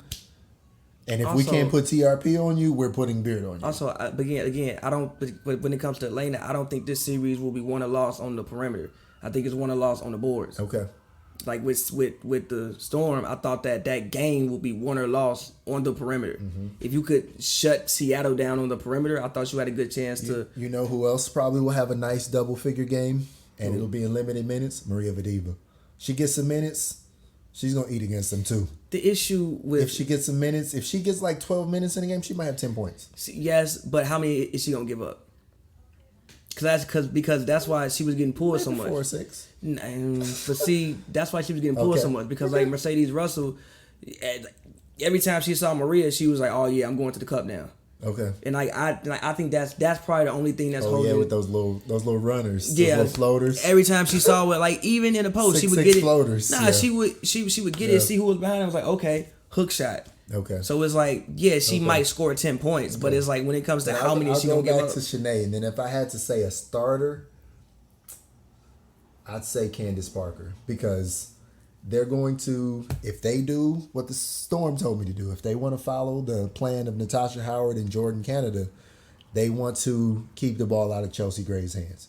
And if we can't put TRP on you, we're putting Beard on you. Also, again, I don't. But when it comes to Elena, I don't think this series will be won or lost on the perimeter. I think it's won or lost on the boards. Okay. Like with the Storm, I thought that game would be won or lost on the perimeter. Mm-hmm. If you could shut Seattle down on the perimeter, I thought you had a good chance to. You know who else probably will have a nice double-figure game, and it'll be in limited minutes? Maria Vadiva. She gets some minutes, she's going to eat against them too. The issue with... If she gets some minutes, if she gets like 12 minutes in the game, she might have 10 points. Yes, but how many is she going to give up? Because that's why she was getting pulled so much. 4-6. But see, that's why she was getting pulled so much because like Mercedes Russell, every time she saw Maria, she was like, "Oh yeah, I'm going to the cup now." Okay. And I think that's probably the only thing that's holding. Yeah, with those little runners, those little floaters. Every time she saw it, like even in the post, she would get it. Floaters. She would get it, see who was behind her. I was like, okay, hook shot. Okay. So it's like, yeah, she might score 10 points, but it's like when it comes to how many she gonna give up. I'll go back to Shanae, and then if I had to say a starter, I'd say Candace Parker because they're going to, if they do what the Storm told me to do, if they want to follow the plan of Natasha Howard and Jordan Canada, they want to keep the ball out of Chelsea Gray's hands.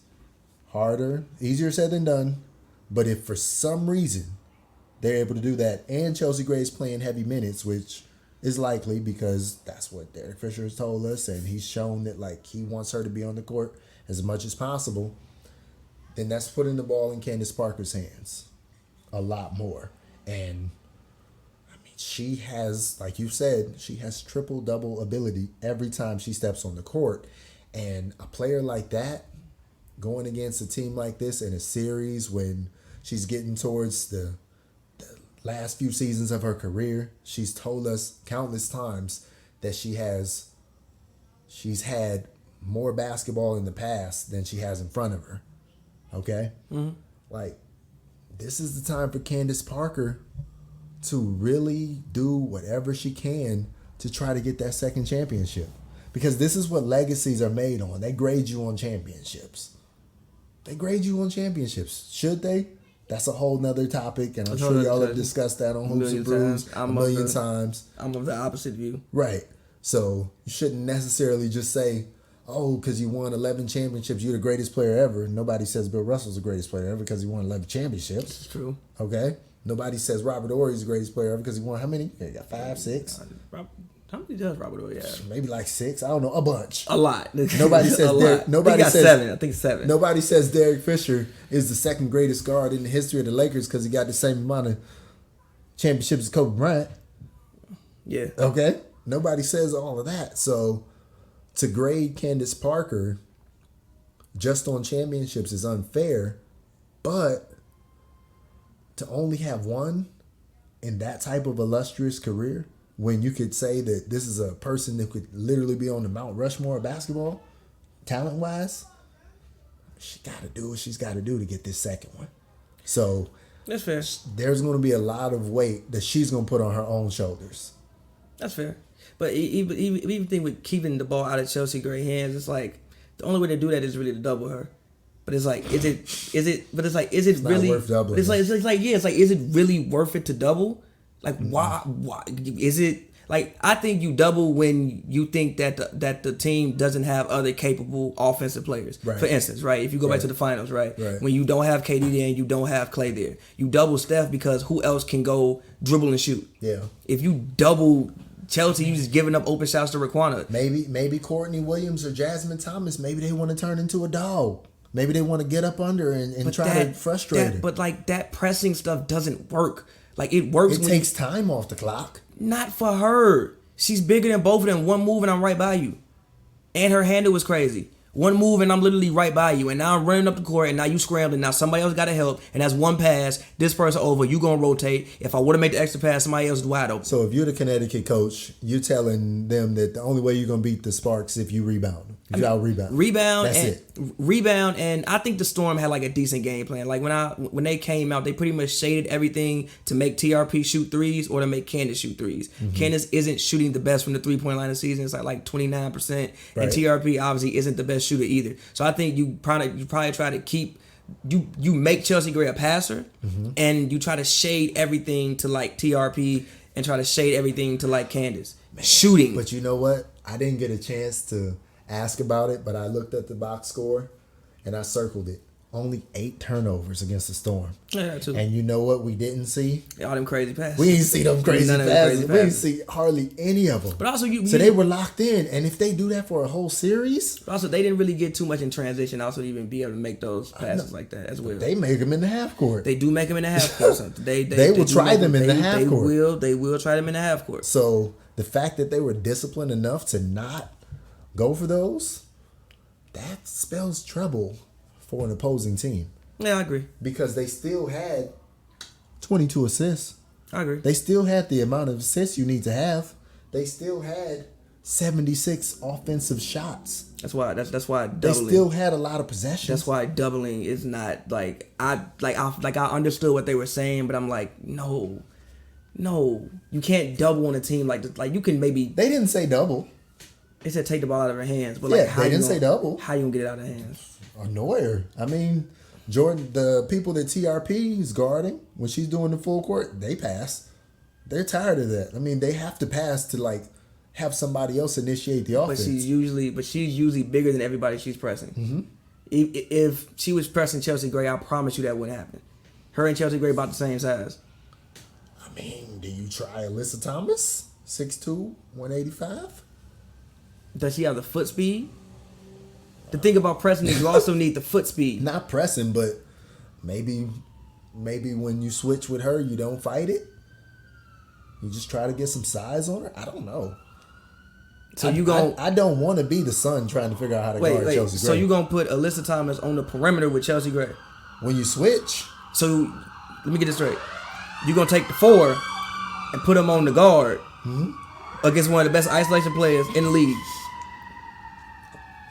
Harder, easier said than done, but if for some reason they're able to do that, and Chelsea Gray's playing heavy minutes, which is likely because that's what Derek Fisher has told us, and he's shown that like he wants her to be on the court as much as possible, then that's putting the ball in Candace Parker's hands a lot more. And I mean, she has, like you said, she has triple-double ability every time she steps on the court. And a player like that, going against a team like this in a series when she's getting towards the last few seasons of her career, she's told us countless times that she's had more basketball in the past than she has in front of her. Okay? Mm-hmm. Like, this is the time for Candace Parker to really do whatever she can to try to get that second championship. Because this is what legacies are made on. They grade you on championships. Should they? That's a whole nother topic, and I'm sure y'all have discussed that on Hoops and Brews a million times. I'm of the opposite view. Right. So you shouldn't necessarily just say, oh, because you won 11 championships, you're the greatest player ever. Nobody says Bill Russell's the greatest player ever because he won 11 championships. It's true. Okay? Nobody says Robert Horry's the greatest player ever because he won how many? He got 5, 6? How many does Robert Horry have? Maybe like 6. I don't know. A bunch. A lot. Nobody says Derek. Nobody says 7. I think 7. Nobody says Derek Fisher is the second greatest guard in the history of the Lakers because he got the same amount of championships as Kobe Bryant. Yeah. Okay? Nobody says all of that. So to grade Candace Parker just on championships is unfair, but to only have one in that type of illustrious career, when you could say that this is a person that could literally be on the Mount Rushmore of basketball, talent-wise, she got to do what she's got to do to get this second one. So that's fair. There's going to be a lot of weight that she's going to put on her own shoulders. That's fair. But even thing with keeping the ball out of Chelsea Gray hands, it's like the only way to do that is really to double her. But it's like, is it really worth doubling? It's like, is it really worth it to double? Like, why is it like? I think you double when you think that the team doesn't have other capable offensive players. Right. For instance, right? If you go back to the finals, right? When you don't have KD there and you don't have Clay there, you double Steph because who else can go dribble and shoot? Yeah. If you double Chelsea, you just giving up open shots to Raquana. Maybe Courtney Williams or Jasmine Thomas. Maybe they want to turn into a dog. Maybe they want to get up under and try to frustrate her. But like that pressing stuff doesn't work. Like it works. It takes time off the clock. Not for her. She's bigger than both of them. One move and I'm right by you. And her handle was crazy. One move and I'm literally right by you. And now I'm running up the court and now you scrambling. Now somebody else got to help. And that's one pass. This person over. You going to rotate. If I would have made the extra pass, somebody else is wide open. So if you're the Connecticut coach, you're telling them that the only way you're going to beat the Sparks if you rebound. If y'all rebound. That's it. Rebound. And I think the Storm had like a decent game plan. Like when they came out, they pretty much shaded everything to make TRP shoot threes or to make Candace shoot threes. Mm-hmm. Candace isn't shooting the best from the 3-point line of the season. It's like 29%. Right. And TRP obviously isn't the best shooter either. So I think you probably try to keep you make Chelsea Gray a passer, mm-hmm. and you try to shade everything to like TRP and try to shade everything to like Candace. Shooting. But you know what? I didn't get a chance to ask about it, but I looked at the box score and I circled it. Only 8 turnovers against the Storm. Yeah, too. And you know what we didn't see? All them crazy passes. We didn't see them crazy passes. We didn't see hardly any of them. But also, so they were locked in. And if they do that for a whole series, also they didn't really get too much in transition. Also, even be able to make those passes like that as well. They make them in the half court. They do make them in the half court. So they will try them in the half court. They will try them in the half court. So the fact that they were disciplined enough to not go for those, that spells trouble for an opposing team. Yeah, I agree. Because they still had 22 assists. I agree. They still had the amount of assists you need to have. They still had 76 offensive shots. That's why doubling. They still had a lot of possessions. That's why doubling is not I understood what they were saying, but I'm like, no, you can't double on a team like this. Like you can maybe. They didn't say double. They said take the ball out of her hands, but Yeah, they didn't say double. How you gonna get it out of her hands? Annoy her. I mean, Jordan, the people that TRP is guarding when she's doing the full court, they pass. They're tired of that. I mean, they have to pass to like have somebody else initiate the offense. But she's usually bigger than everybody she's pressing. Mm-hmm. If she was pressing Chelsea Gray, I promise you that wouldn't happen. Her and Chelsea Gray about the same size. I mean, do you try Alyssa Thomas? 6'2", 185? Does she have the foot speed? The thing about pressing is you also need the foot speed. Not pressing, but maybe when you switch with her, you don't fight it. You just try to get some size on her. I don't know. So I don't want to be the son trying to figure out how to guard Chelsea Gray. So you gonna put Alyssa Thomas on the perimeter with Chelsea Gray? When you switch. So let me get this straight. You gonna take the 4 and put him on the guard against one of the best isolation players in the league.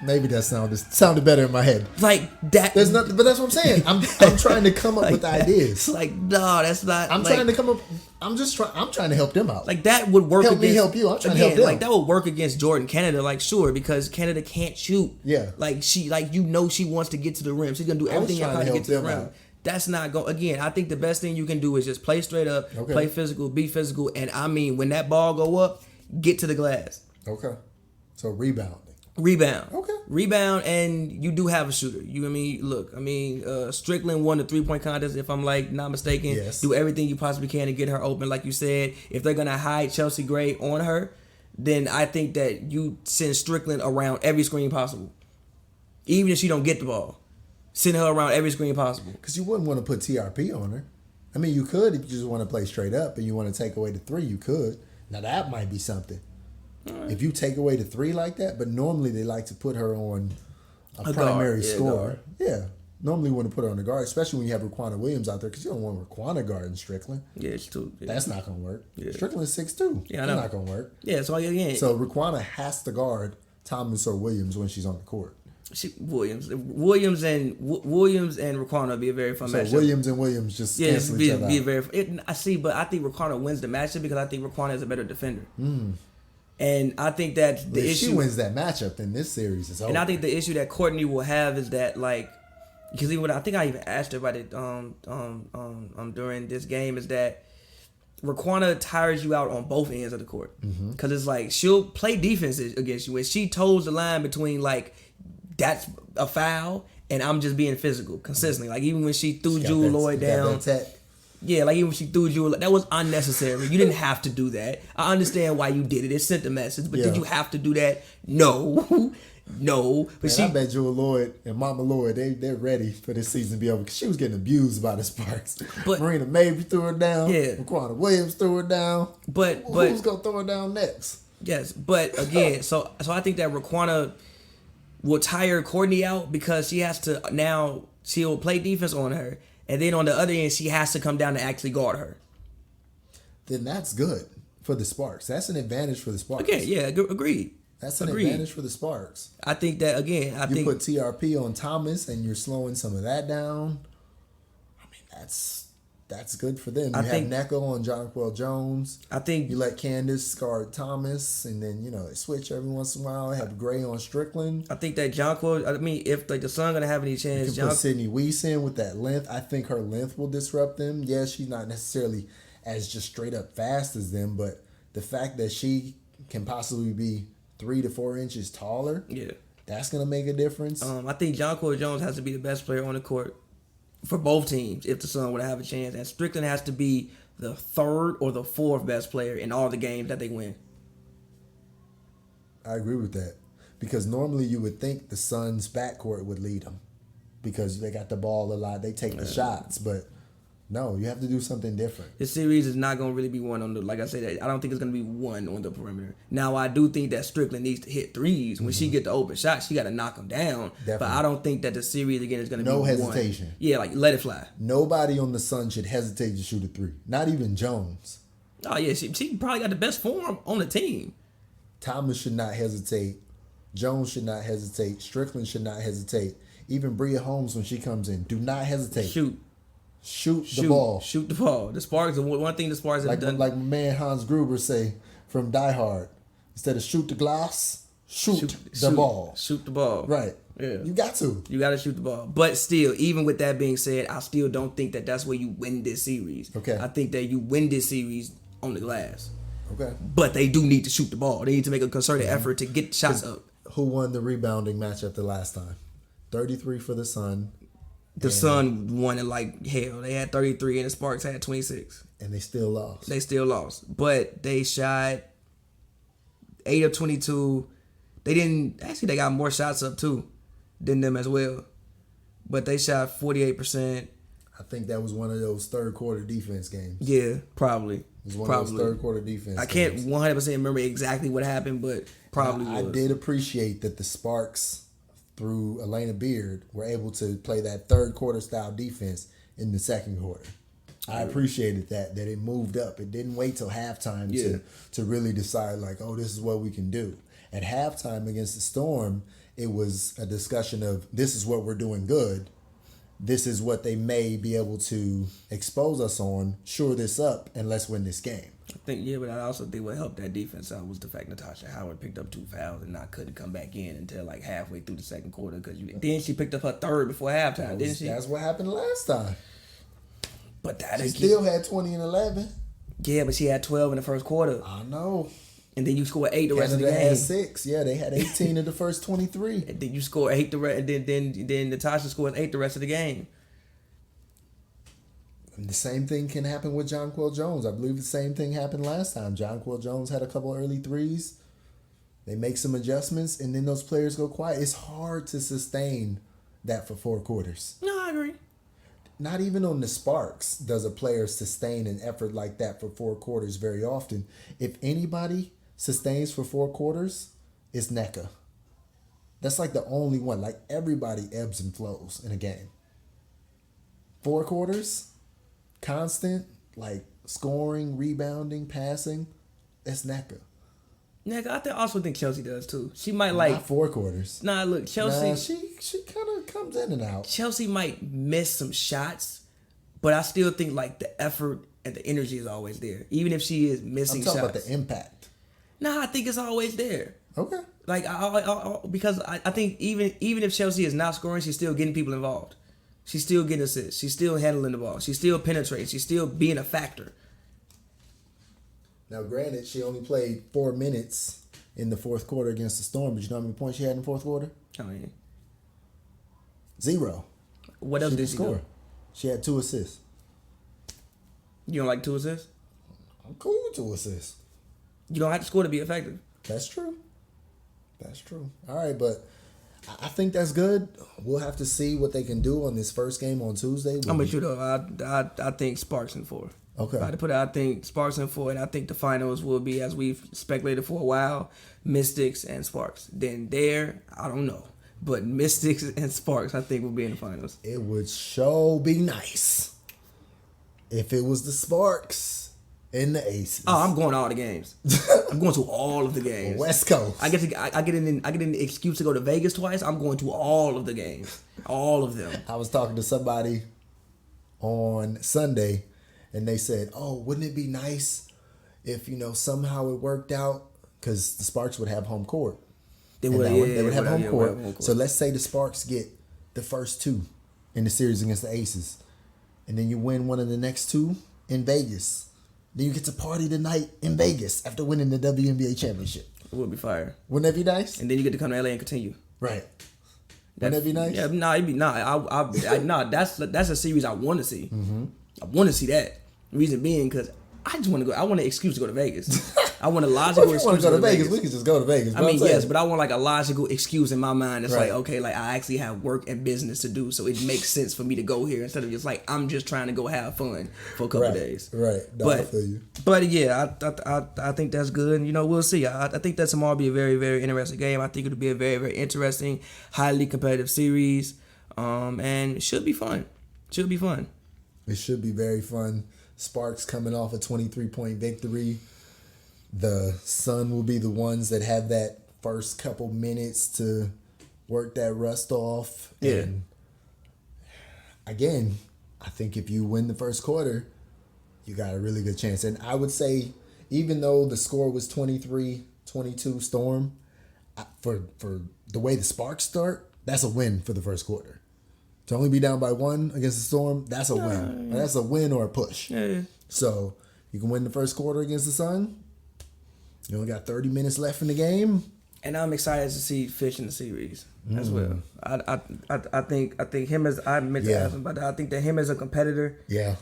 Maybe that sounded better in my head. Like that. There's nothing, but that's what I'm saying. I'm trying to come up like with that. ideas. Like no, that's not. I'm trying to come up. I'm trying to help them out. Like that would work. Help against, me help you. I'm trying to help them. Like that would work against Jordan Canada. Like sure, because Canada can't shoot. Yeah. Like she wants to get to the rim. She's gonna do everything in her to get to the rim. Out. That's not going. Again, I think the best thing you can do is just play straight up, play physical, be physical, and I mean when that ball go up, get to the glass. Okay. So rebound. Okay. Rebound, and you do have a shooter. You know what I mean? Look, Strickland won the 3-point contest, if I'm not mistaken. Yes. Do everything you possibly can to get her open. Like you said, if they're gonna hide Chelsea Gray on her, then I think that you send Strickland around every screen possible. Even if she don't get the ball. Send her around every screen possible. Because you wouldn't want to put TRP on her. I mean, you could if you just want to play straight up and you want to take away the 3, you could. Now, that might be something. Right. If you take away the 3 like that, but normally they like to put her on a primary scorer. Yeah. Normally you want to put her on the guard, especially when you have Raquana Williams out there, because you don't want Raquana guarding Strickland. Yeah, it's too. Yeah. That's not going to work. Yeah. Strickland's 6'2". Yeah, I know. That's not going to work. Yeah, so again. So Raquana has to guard Thomas or Williams when she's on the court. Williams and Raquana would be a very fun matchup. So Williams just cancel each other out. I see, but I think Raquana wins the matchup because I think Raquana is a better defender. And I think that the issue. If she wins that matchup, then this series is over. And I think the issue that Courtney will have is that because I think I even asked her about it during this game is that Raquana tires you out on both ends of the court because it's like she'll play defense against you and she toes the line between that's a foul and I'm just being physical consistently. Like even when she threw Jewel Lloyd down. Yeah, like even when she threw Jewel, that was unnecessary. You didn't have to do that. I understand why you did it. It sent a message, but did you have to do that? No. No. But I bet Jewel Lloyd and Mama Lloyd, they're ready for this season to be over because she was getting abused by the Sparks. But Marina Mabry threw her down. Yeah. Raquana Williams threw her down. But who's gonna throw her down next? Yes, but again, so I think that Raquana will tire Courtney out because she'll play defense on her. And then on the other end, she has to come down to actually guard her. Then that's good for the Sparks. That's an advantage for the Sparks. Okay, yeah, agreed. That's an advantage for the Sparks. I think that, again, you put TRP on Thomas and you're slowing some of that down. I mean, that's good for them. You have Neko on Jonquel Jones. I think you let Candace guard Thomas, and then they switch every once in a while. Have Gray on Strickland. I think that Jonquel. I mean, if the Sun gonna have any chance, you can put Sydney Weiss in with that length. I think her length will disrupt them. Yeah, she's not necessarily as just straight up fast as them, but the fact that she can possibly be 3 to 4 inches taller, that's gonna make a difference. I think Jonquel Jones has to be the best player on the court for both teams if the Sun would have a chance, and Strickland has to be the 3rd or the 4th best player in all the games that they win. I agree with that because normally you would think the Suns' backcourt would lead them because they got the ball a lot, they take the shots, but No, you have to do something different. The series is not going to really be one on the, like I said, I don't think it's going to be one on the perimeter. Now, I do think that Strickland needs to hit threes. When she get the open shot, she got to knock them down. Definitely. But I don't think that the series, again, is going to be No one. hesitation. Yeah, like, let it fly. Nobody on the Sun should hesitate to shoot a three. Not even Jones. Oh, yeah, she probably got the best form on the team. Thomas should not hesitate. Jones should not hesitate. Strickland should not hesitate. Even Bria Holmes, when she comes in, do not hesitate. Shoot the ball. Shoot the ball. The Sparks, one thing the Sparks have done. Like my man Hans Gruber say from Die Hard, instead of shoot the glass, shoot the ball. Shoot the ball. Right. Yeah. You got to. You got to shoot the ball. But still, even with that being said, I still don't think that that's where you win this series. Okay. I think that you win this series on the glass. Okay. But they do need to shoot the ball. They need to make a concerted effort to get shots up. Who won the rebounding matchup the last time? 33 for the Sun. The Sun won it like hell. They had 33 and the Sparks had 26. And they still lost. They still lost. But they shot 8 of 22. They didn't... Actually, they got more shots up, too, than them as well. But they shot 48%. I think that was one of those third quarter defense games. Yeah, probably. It was one of those third quarter defense I can't games. 100% remember exactly what happened, but probably I was. did appreciate that the Sparks, through Elena Beard, were able to play that third quarter style defense in the second quarter. I appreciated that it moved up. It didn't wait till halftime to really decide like, oh, this is what we can do. At halftime against the Storm, it was a discussion of this is what we're doing good. This is what they may be able to expose us on, shore this up, and let's win this game. I think, but I also think what helped that defense out was the fact Natasha Howard picked up 2 fouls and not couldn't come back in until like halfway through the second quarter. Then she picked up her third before halftime, didn't she? That's what happened last time. But She still had 20 and 11. Yeah, but she had 12 in the first quarter. I know. And then you scored 8 the rest of the Canada game. had 6. Yeah, they had 18 in the first 23. And then you score 8 then Natasha scores 8 the rest of the game. And the same thing can happen with Jonquel Jones. I believe the same thing happened last time. Jonquel Jones had a couple early threes. They make some adjustments, and then those players go quiet. It's hard to sustain that for 4 quarters. No, I agree. Not even on the Sparks does a player sustain an effort like that for 4 quarters very often. If anybody sustains for 4 quarters, it's NECA. That's like the only one. Like everybody ebbs and flows in a game. 4 quarters, constant, like scoring, rebounding, passing, that's NECA. I also think Chelsea does too. She might like Not 4 quarters. Nah, look, Chelsea. Nah, she kind of comes in and out. Chelsea might miss some shots, but I still think like the effort and the energy is always there, even if she is missing I'm talking shots. about the impact. Nah, I think it's always there. Okay. Like because I think even if Chelsea is not scoring, she's still getting people involved. She's still getting assists. She's still handling the ball. She's still penetrating. She's still being a factor. Now, granted, she only played 4 minutes in the fourth quarter against the Storm, but you know how many points she had in the fourth quarter? I mean, 0. what else She did didn't she score. do? She had 2 assists. You don't like 2 assists? I'm cool with 2 assists. You don't have to score to be effective. That's true. That's true. All right, but I think that's good. We'll have to see what they can do on this first game on Tuesday. I'm with you though. I think Sparks in 4. Okay. If I had to put it, I think Sparks in 4, and I think the finals will be, as we've speculated for a while, Mystics and Sparks. Then there, I don't know. But Mystics and Sparks, I think, will be in the finals. It would sure be nice if it was the Sparks and the Aces. Oh, I'm going to all the games. I'm going to all of the games. West Coast. I get an excuse to go to Vegas twice. I'm going to all of the games. All of them. I was talking to somebody on Sunday, and they said, oh, wouldn't it be nice if, somehow it worked out? Because the Sparks would have home court. They would have home court. So let's say the Sparks get the first 2 in the series against the Aces. And then you win one of the next 2 in Vegas. Then you get to party tonight in Vegas after winning the WNBA championship. It would be fire. Wouldn't that be nice? And then you get to come to LA and continue. Right. Wouldn't that be nice? Yeah, it'd be that's a series I want to see. Mm-hmm. I want to see that. The reason being because I just want to go. I want an excuse to go to Vegas. I want a logical If you want excuse to go to Vegas. Vegas, we could just go to Vegas. I mean, yes, but I want like a logical excuse in my mind. It's Right. like, okay, like I actually have work and business to do, so it makes sense for me to go here instead of just like I'm just trying to go have fun for a couple right, days. right. No, I feel you. But yeah, I think that's good. And, you know, we'll see. I think that tomorrow will be a very, very interesting game. I think it'll be a very, very interesting, highly competitive series. And it should be fun. Should be fun. It should be very fun. Sparks coming off a 23-point victory. The Sun will be the ones that have that first couple minutes to work that rust off. Yeah. And again, I think if you win the first quarter, you got a really good chance. And I would say, even though the score was 23-22 Storm, for the way the Sparks start, that's a win for the first quarter. To only be down by 1 against the Storm, that's a win. Yeah. That's a win or a push. Yeah. So you can win the first quarter against the Sun. You only got 30 minutes left in the game. And I'm excited to see Fish in the series as well. I think him as I meant to ask him about that. I think that him as a competitor, Yeah.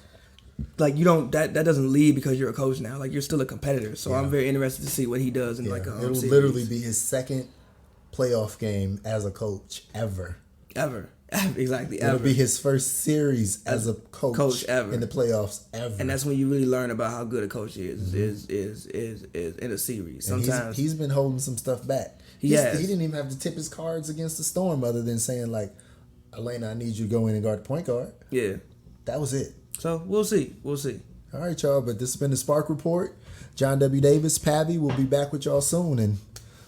like you don't that doesn't lead because you're a coach now. Like you're still a competitor. So I'm very interested to see what he does in like a It'll series. literally be his second playoff game as a coach ever. Ever. Exactly. It'll Ever. be his first series as a coach ever in the playoffs ever. And that's when you really learn about how good a coach is in a series. And Sometimes he's been holding some stuff back. He has. He didn't even have to tip his cards against the Storm other than saying like, Elena, I need you to go in and guard the point guard. Yeah. That was it. So we'll see. We'll see. All right, y'all. But this has been the Spark Report. John W. Davis, Pavy. We'll be back with y'all soon, and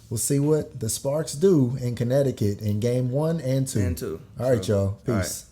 we'll see what the Sparks do in Connecticut in game 1 and 2. And 2. All right, y'all. Peace. All right.